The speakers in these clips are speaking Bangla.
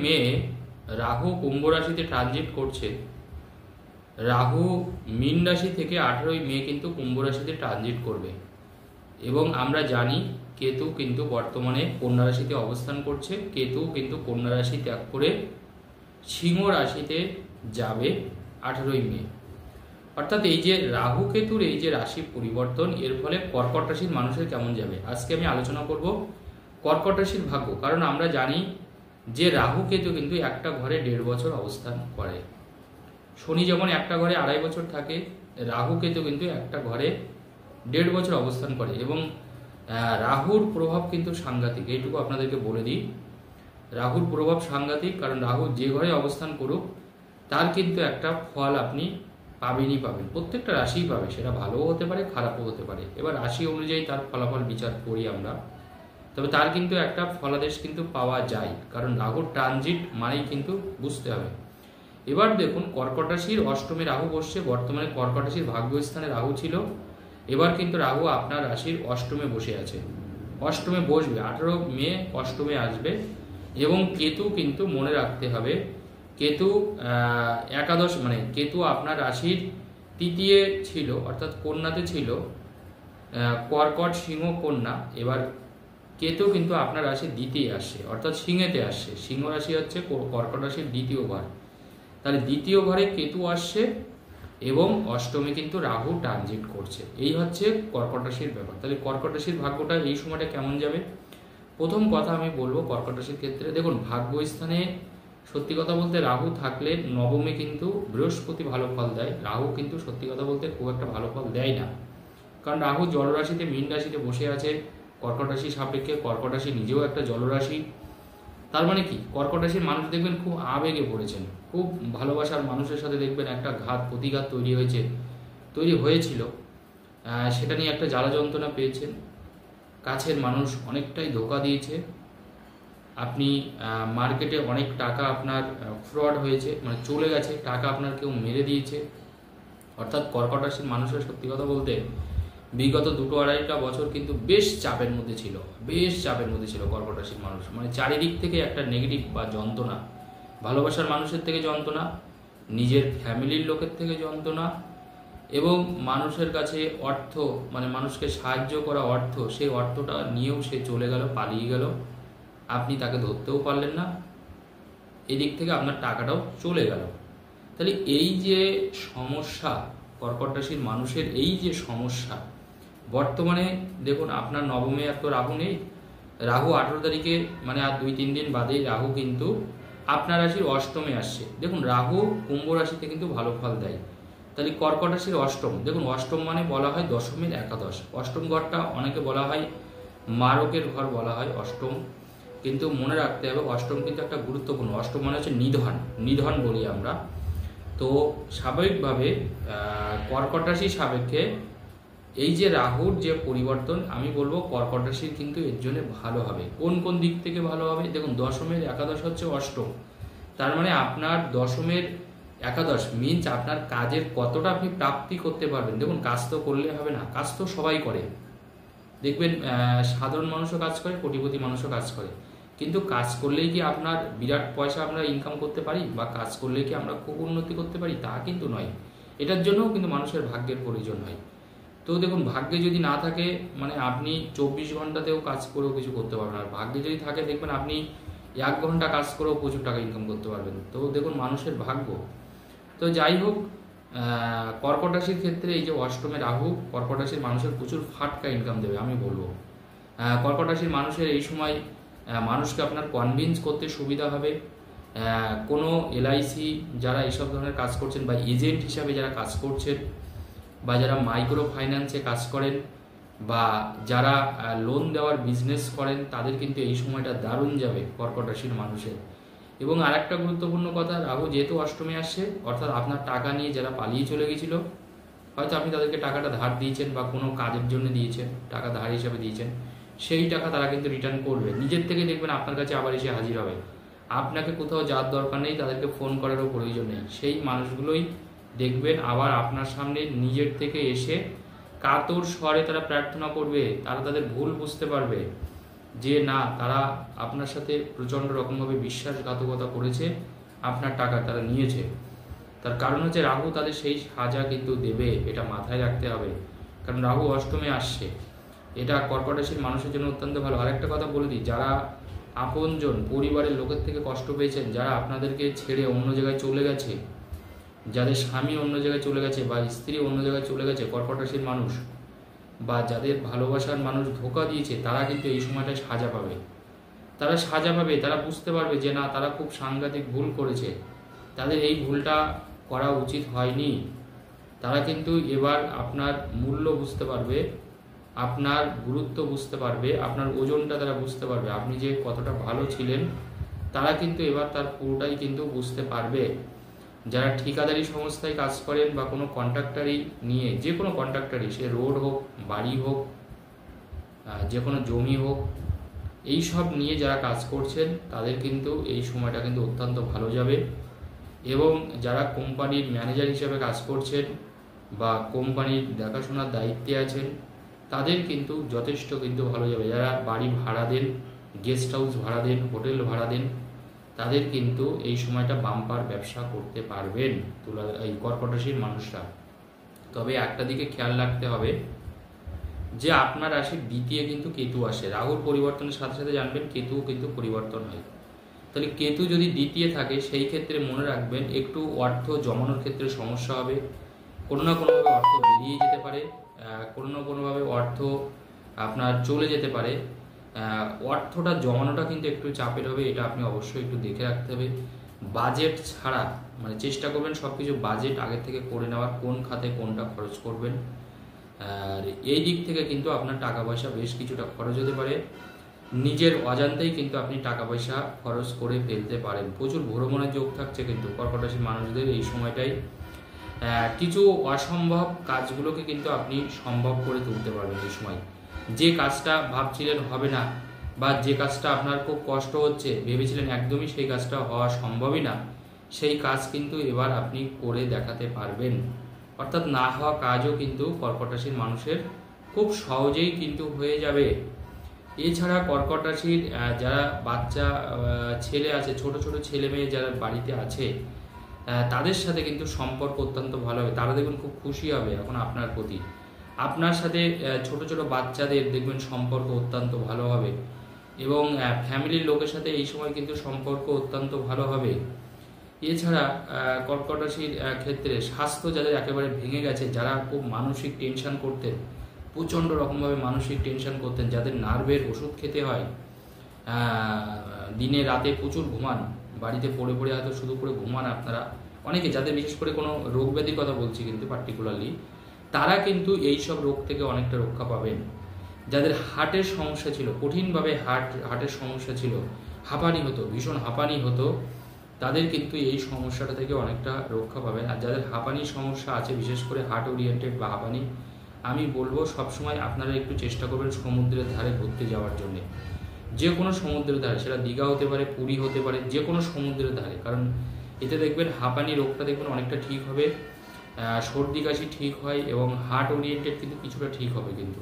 মে রাহু কুম্ভ রাশিতে ট্রানজিট করছে। রাহু মীন রাশি থেকে 18 মে কিন্তু কুম্ভ রাশিতে ট্রানজিট করবে এবং আমরা জানি কেতু কিন্তু বর্তমানে কন্যা রাশিতে অবস্থান করছে। কেতু কিন্তু কন্যা রাশি ত্যাগ করে সিংহ রাশিতে যাবে 18 মে। অর্থাৎ এই যে রাহু কেতুর এই যে রাশি পরিবর্তন, এর ফলে কর্কট রাশির মানুষের কেমন যাবে আজকে আমি আলোচনা করব কর্কট রাশির ভাগ্য। কারণ আমরা জানি যে রাহু কেতু কিন্তু একটা ঘরে 1.5 বছর অবস্থান করে। শনি যেমন একটা ঘরে 2.5 বছর থাকে, রাহু কেতু কিন্তু একটা ঘরে 1.5 বছর অবস্থান করে এবং রাহুর প্রভাব কিন্তু সাংঘাতিক। এইটুকু আপনাদেরকে বলে দিই, রাহুর প্রভাব সাংঘাতিক। কারণ রাহু যে ঘরে অবস্থান করুক তার কিন্তু একটা ফল আপনি পাবেনই পাবেন, প্রত্যেকটা রাশিই পাবে, সেটা ভালোও হতে পারে খারাপও হতে পারে। এবার রাশি অনুযায়ী তার ফলাফল বিচার করি আমরা, তবে তার কিন্তু একটা ফলাদেশ কিন্তু পাওয়া যায়। কারণ রাহুর ট্রানজিট মানেই কিন্তু বুঝতে হবে। এবার দেখুন, কর্কট রাশির অষ্টমে রাহু বসছে। বর্তমানে কর্কট রাশির ভাগ্যস্থানে রাহু ছিল, এবার কিন্তু রাহু আপনার রাশির অষ্টমে বসে আছে, অষ্টমে বসবে 18 মে, অষ্টমে আসবে। এবং কেতু কিন্তু মনে রাখতে হবে, কেতু একাদশ মানে কেতু আপনার রাশির তৃতীয় ছিল, অর্থাৎ কন্যাতে ছিল, কর্কট সিংহ কন্যা। এবার কেতু কিন্তু আপনার রাশির দ্বিতীয় আসছে, অর্থাৎ সিংহেতে আসছে। সিংহ রাশি হচ্ছে কর্কট রাশির দ্বিতীয় ঘর, তাহলে দ্বিতীয় ঘরে কেতু আসছে এবং অষ্টমে কিন্তু রাহু ট্রানজিট করছে। এই হচ্ছে কর্কট রাশির ব্যাপার। তাহলে কর্কট রাশির ভাগ্যটা এই সময়টা কেমন যাবে? প্রথম কথা আমি বলবো কর্কট রাশির ক্ষেত্রে, দেখুন ভাগ্যস্থানে সত্যি কথা বলতে রাহু থাকলে নবমে কিন্তু বৃহস্পতি ভালো ফল দেয়। রাহু কিন্তু সত্যি কথা বলতে খুব একটা ভালো ফল দেয় না, কারণ রাহু জলরাশিতে মীন রাশিতে বসে আছে কর্কট রাশি সাপেক্ষে। কর্কট রাশি নিজেও একটা জলরাশি। তার মানে কি, কর্কট রাশির মানুষ দেখবেন খুব আবেগে পড়েছেন, খুব ভালোবাসার মানুষের সাথে দেখবেন একটা প্রতিঘাত তৈরি হয়েছিল, সেটা নিয়ে একটা জ্বালা যন্ত্রণা পেয়েছেন। কাছের মানুষ অনেকটাই ধোঁকা দিয়েছে, আপনি মার্কেটে অনেক টাকা আপনার ফ্রড হয়েছে, মানে চলে গেছে টাকা, আপনার কেউ মেরে দিয়েছে। অর্থাৎ কর্কট রাশির মানুষের সত্যি কথা বলতে বিগত 2-2.5 বছর কিন্তু বেশ চাপের মধ্যে ছিল, কর্কট রাশির মানুষ। মানে চারিদিক থেকে একটা নেগেটিভ বা যন্ত্রণা, ভালোবাসার মানুষের থেকে যন্ত্রণা, নিজের ফ্যামিলির লোকের থেকে যন্ত্রণা, এবং মানুষের কাছে অর্থ, মানে মানুষকে সাহায্য করা অর্থ, সেই অর্থটা নিয়েও সে চলে গেল, পালিয়ে গেল, আপনি তাকে ধরতেও পারলেন না, এদিক থেকে আপনার টাকাটাও চলে গেল। তাহলে এই যে সমস্যা, কর্কট রাশির মানুষের এই যে সমস্যা, বর্তমানে দেখুন আপনার নবমে এত রাহু নেই, রাহু 18 তারিখে মানে আর 2-3 দিন বাদেই রাহু কিন্তু আপনার রাশির অষ্টমে আসছে। দেখুন রাহু কুম্ভ রাশিতে কিন্তু ভালো ফল দেয়। তাহলে কর্কট রাশির অষ্টম, দেখুন অষ্টম মানে বলা হয় দশমের একাদশ। অষ্টম ঘরটা অনেকে বলা হয় মারকের ঘর বলা হয় অষ্টম, কিন্তু মনে রাখতে হবে অষ্টম কিন্তু একটা গুরুত্বপূর্ণ। অষ্টম মানে হচ্ছে নিধন বলি আমরা। তো স্বাভাবিকভাবে কর্কট রাশির সাপেক্ষে এই যে রাহুর যে পরিবর্তন, আমি বলবো কর্কট রাশির কিন্তু এর জন্য ভালো হবে। কোন কোন দিক থেকে ভালো হবে? দেখুন দশমের একাদশ হচ্ছে অষ্টম, তার মানে আপনার দশমের একাদশ মিনস আপনার কাজের কতটা আপনি প্রাপ্তি করতে পারবেন। দেখুন কাজ তো করলে হবে না, কাজ তো সবাই করে, দেখবেন সাধারণ মানুষও কাজ করে, কোটিপতি মানুষও কাজ করে, কিন্তু কাজ করলেই কি আপনার বিরাট পয়সা আমরা ইনকাম করতে পারি, বা কাজ করলেই কি আমরা খুব উন্নতি করতে পারি? তা কিন্তু নয়। এটার জন্যও কিন্তু মানুষের ভাগ্যের প্রয়োজন হয়। তো দেখুন ভাগ্যে যদি না থাকে, মানে আপনি 24 ঘন্টাতেও কাজ করেও কিছু করতে পারবেন। আর ভাগ্যে যদি থাকে দেখবেন আপনি 1 ঘন্টা কাজ করেও প্রচুর টাকা ইনকাম করতে পারবেন। তো দেখুন মানুষের ভাগ্য। তো যাই হোক, কর্কট রাশির ক্ষেত্রে এই যে অষ্টমে রাহু কর্কট রাশির মানুষের প্রচুর ফাটকা ইনকাম দেবে আমি বলবো। কর্কট রাশির মানুষের এই সময় মানুষকে আপনার কনভিন্স করতে সুবিধা হবে। কোনো এলআইসি যারা এইসব ধরনের কাজ করছেন, বা এজেন্ট হিসাবে যারা কাজ করছেন, বা যারা মাইক্রো ফাইন্যান্সে কাজ করেন, বা যারা লোন দেওয়ার বিজনেস করেন, তাদের কিন্তু এই সময়টা দারুণ যাবে কর্কট রাশির মানুষের। এবং আরেকটা গুরুত্বপূর্ণ কথা, রাহু যেহেতু অষ্টমে আসছে, অর্থাৎ আপনার টাকা নিয়ে যারা পালিয়ে চলে গেছিল, হয়তো আপনি তাদেরকে টাকাটা ধার দিয়েছেন বা কোনো কাজের জন্য দিয়েছেন, টাকা ধার হিসাবে দিয়েছেন, সেই টাকা তারা কিন্তু রিটার্ন করবে নিজের থেকে। দেখবেন আপনার কাছে আবার এসে হাজির হবে, আপনাকে কোথাও যাওয়ার দরকার নেই, তাদেরকে ফোন করারও প্রয়োজন নেই। সেই মানুষগুলোই দেখবেন আবার আপনার সামনে নিজের থেকে এসে কাতর স্বরে তারা প্রার্থনা করবে, তারা তাদের ভুল বুঝতে পারবে, যে না তারা আপনার সাথে প্রচণ্ড রকমভাবে বিশ্বাসঘাতকতা করেছে, আপনার টাকা তারা নিয়েছে। তার কারণ হচ্ছে রাহু তাদের সেই সাজা কিন্তু দেবে, এটা মাথায় রাখতে হবে। কারণ রাহু অষ্টমে আসছে, এটা কর্কট রাশির মানুষের জন্য অত্যন্ত ভালো। আরেকটা কথা বলে দিই, যারা আপনজন পরিবারের লোকের থেকে কষ্ট পেয়েছেন, যারা আপনাদেরকে ছেড়ে অন্য জায়গায় চলে গেছে, যাদের স্বামী অন্য জায়গায় চলে গেছে বা স্ত্রী অন্য জায়গায় চলে গেছে, কর্কট রাশির মানুষ, বা যাদের ভালোবাসার মানুষ ধোঁকা দিয়েছে, তারা কিন্তু এই সময়টায় সাজা পাবে। তারা সাজা পাবে, তারা বুঝতে পারবে যে না তারা খুব সাংঘাতিক ভুল করেছে, তাদের এই ভুলটা করা উচিত হয়নি। তারা কিন্তু এবার আপনার মূল্য বুঝতে পারবে, আপনার গুরুত্ব বুঝতে পারবে, আপনার ওজনটা তারা বুঝতে পারবে, আপনি যে কতটা ভালো ছিলেন তারা কিন্তু এবার তার পুরোটাই কিন্তু বুঝতে পারবে। যারা ঠিকাদারি সংস্থায় কাজ করেন বা কোনো কন্ট্রাক্টারি নিয়ে, যে কোনো কন্ট্রাক্টারি, সে রোড হোক, বাড়ি হোক, যে কোনো জমি হোক, এই সব নিয়ে যারা কাজ করছেন তাদের কিন্তু এই সময়টা কিন্তু অত্যন্ত ভালো যাবে। এবং যারা কোম্পানির ম্যানেজার হিসেবে কাজ করছেন বা কোম্পানির দেখাশোনার দায়িত্বে আছেন, তাদের কিন্তু যথেষ্ট কিন্তু ভালো যাবে। যারা বাড়ি ভাড়া দেন, গেস্ট হাউস ভাড়া দেন, হোটেল ভাড়া দেন, তাদের কিন্তু এই সময়টা বাম্পার ব্যবসা করতে পারবেন এই কর্কট রাশির মানুষরা। তবে একটা দিকে খেয়াল রাখতে হবে যে আপনার রাশির দ্বিতীয় কিন্তু কেতু আসে। রাহুর পরিবর্তনের সাথে সাথে জানবেন কেতুও কিন্তু পরিবর্তন হয়। তাহলে কেতু যদি দ্বিতীয় থাকে, সেই ক্ষেত্রে মনে রাখবেন একটু অর্থ জমানোর ক্ষেত্রে সমস্যা হবে। কোনো না কোনোভাবে অর্থ বেরিয়ে যেতে পারে, কোনো না কোনোভাবে অর্থ আপনার চলে যেতে পারে। অর্থটা জমানোটা কিন্তু একটু চাপের হবে, এটা আপনি অবশ্যই একটু দেখে রাখতে হবে। বাজেট ছাড়া মানে চেষ্টা করবেন সব কিছু বাজেট আগে থেকে করে নেওয়ার, কোন খাতে কোনটা খরচ করবেন। আর এই দিক থেকে কিন্তু আপনার টাকা পয়সা বেশ কিছুটা খরচ হতে পারে। নিজের অজান্তেই কিন্তু আপনি টাকা পয়সা খরচ করে ফেলতে পারেন। প্রচুর ভ্রমণের যোগ থাকছে কিন্তু কর্কট রাশির মানুষদের এই সময়টাই। কিছু অসম্ভব কাজগুলোকে কিন্তু আপনি সম্ভব করে তুলতে পারবেন এই সময়। যে কাজটা ভাবছিলেন হবে না, বা যে কাজটা আপনার খুব কষ্ট হচ্ছে, ভেবেছিলেন একদমই সেই কাজটা হওয়া সম্ভবই না, সেই কাজ কিন্তু এবার আপনি করে দেখাতে পারবেন। অর্থাৎ না হওয়া কাজও কিন্তু কর্কট রাশির মানুষের খুব সহজেই কিন্তু হয়ে যাবে। এছাড়া কর্কট রাশির যারা বাচ্চা ছেলে আছে, ছোট ছোট ছেলে মেয়ে যারা বাড়িতে আছে, তাদের সাথে কিন্তু সম্পর্ক অত্যন্ত ভালো হবে। তারা দেখবেন খুব খুশি হবে এখন আপনার প্রতি। আপনার সাথে ছোট ছোট বাচ্চাদের দেখবেন সম্পর্ক অত্যন্ত ভালো হবে। এবং ফ্যামিলির লোকের সাথে এই সময় কিন্তু সম্পর্ক অত্যন্ত ভালো হবে। এছাড়া কর্কট রাশির ক্ষেত্রে স্বাস্থ্য যাদের একেবারে ভেঙে গেছে, যারা খুব মানসিক টেনশন করতেন, প্রচণ্ড রকমভাবে মানসিক টেনশন করতেন, যাদের নার্ভের ওষুধ খেতে হয়, দিনে রাতে প্রচুর ঘুমান, বাড়িতে পড়ে পড়ে হয়তো শুধু করে ঘুমান আপনারা অনেকে, যাদের বিশেষ করে কোনো রোগ ব্যাধির কথা বলছি কিন্তু পার্টিকুলারলি, তারা কিন্তু এই সব রোগ থেকে অনেকটা রক্ষা পাবেন। যাদের হার্টের সমস্যা ছিল, কঠিনভাবে হার্টের সমস্যা ছিল, হাঁপানি হতো, ভীষণ হাঁপানি হতো, তাদের কিন্তু এই সমস্যাটা থেকে অনেকটা রক্ষা পাবেন। আর যাদের হাঁপানির সমস্যা আছে, বিশেষ করে হার্ট ওরিয়েন্টেড বা হাঁপানি, আমি বলবো সবসময় আপনারা একটু চেষ্টা করবেন সমুদ্রের ধারে ঘুরতে যাওয়ার জন্য। যে কোনো সমুদ্রের ধারে, সেটা দীঘা হতে পারে, পুরী হতে পারে, যে কোনো সমুদ্রের ধারে। কারণ এতে দেখবেন হাঁপানি রোগটা দেখবেন অনেকটা ঠিক হবে, সর্দি কাশি ঠিক হয়, এবং হার্ট ওরিয়েন্টেড কিন্তু কিছুটা ঠিক হবে কিন্তু।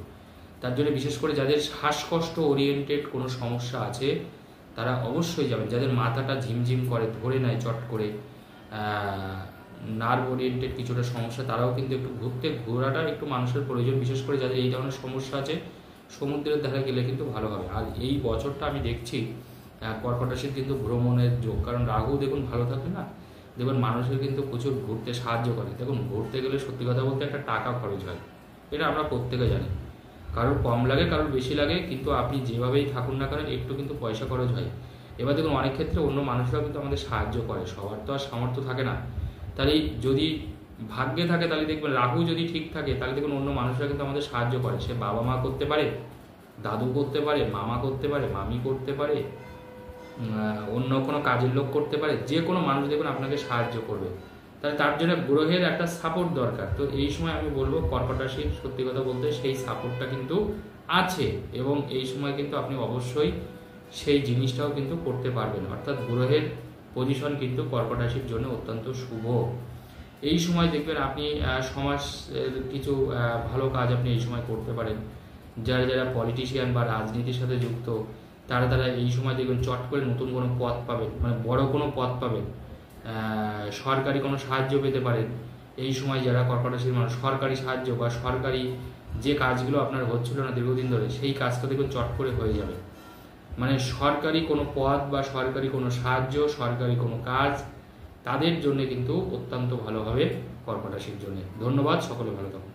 তার জন্য বিশেষ করে যাদের শ্বাসকষ্ট ওরিয়েন্টেড কোনো সমস্যা আছে, তারা অবশ্যই যাবেন। যাদের মাথাটা ঝিমঝিম করে, ধরে নেয় চট করে, নার্ভ ওরিয়েন্টেড কিছুটা সমস্যা, তারাও কিন্তু একটু ঘোরাটা একটু মানুষের প্রয়োজন। বিশেষ করে যাদের এই ধরনের সমস্যা আছে, সমুদ্রের ধারে গেলে কিন্তু ভালো হবে। আর এই বছরটা আমি দেখছি কর্কট রাশির কিন্তু ভ্রমণের যোগ, কারণ রাহু দেখুন ভালো থাকে না, দেখুন মানুষের কিন্তু প্রচুর ঘুরতে সাহায্য করে। দেখুন ঘুরতে গেলে সত্যি কথা বলতে একটা টাকা খরচ হয়, এটা আমরা প্রত্যেকে জানি। কারোর কম লাগে, কারোর বেশি লাগে, কিন্তু আপনি যেভাবেই থাকুন না কারণ একটু কিন্তু পয়সা খরচ হয়। এবার দেখুন অনেক ক্ষেত্রে অন্য মানুষরাও কিন্তু আমাদের সাহায্য করে, সবার তো আর সামর্থ্য থাকে না। তাহলে যদি ভাগ্যে থাকে, তাহলে দেখবেন রাহু যদি ঠিক থাকে, তাহলে দেখুন অন্য মানুষরা কিন্তু আমাদের সাহায্য করে। সে বাবা মা করতে পারে, দাদু করতে পারে, মামা করতে পারে, মামি করতে পারে, অন্য কোনো কাজের লোক করতে পারে, যে কোনো মানুষ দেখুন আপনাকে সাহায্য করবে। তাহলে তার জন্য গ্রহের একটা সাপোর্ট দরকার। তো এই সময় আমি বলবো কর্কট রাশির সত্যি কথা বলতে সেই সাপোর্টটা কিন্তু আছে, এবং এই সময় কিন্তু আপনি অবশ্যই সেই জিনিসটাও কিন্তু করতে পারবেন। অর্থাৎ গ্রহের পজিশন কিন্তু কর্কট রাশির জন্য অত্যন্ত শুভ। এই সময় দেখবেন আপনি সমাজের কিছু ভালো কাজ আপনি এই সময় করতে পারেন। যারা যারা পলিটিশিয়ান বা রাজনীতির সাথে যুক্ত, তারা এই সময় দেখবেন চট করে নতুন কোনো পদ পাবেন, মানে বড় কোনো পদ পাবেন, সরকারি কোনো সাহায্য পেতে পারেন। এই সময় যারা কর্কট রাশির মানুষ সরকারি সাহায্য বা সরকারি যে কাজগুলো আপনার হচ্ছিল না দীর্ঘদিন ধরে, সেই কাজটা দেখবেন চট করে হয়ে যাবে। মানে সরকারি কোনো পদ বা সরকারি কোনো সাহায্য, সরকারি কোনো কাজ, তাদের জন্য কিন্তু অত্যন্ত ভালো হবে কর্কট রাশির জন্য। ধন্যবাদ, সকলে ভালো থাকুন।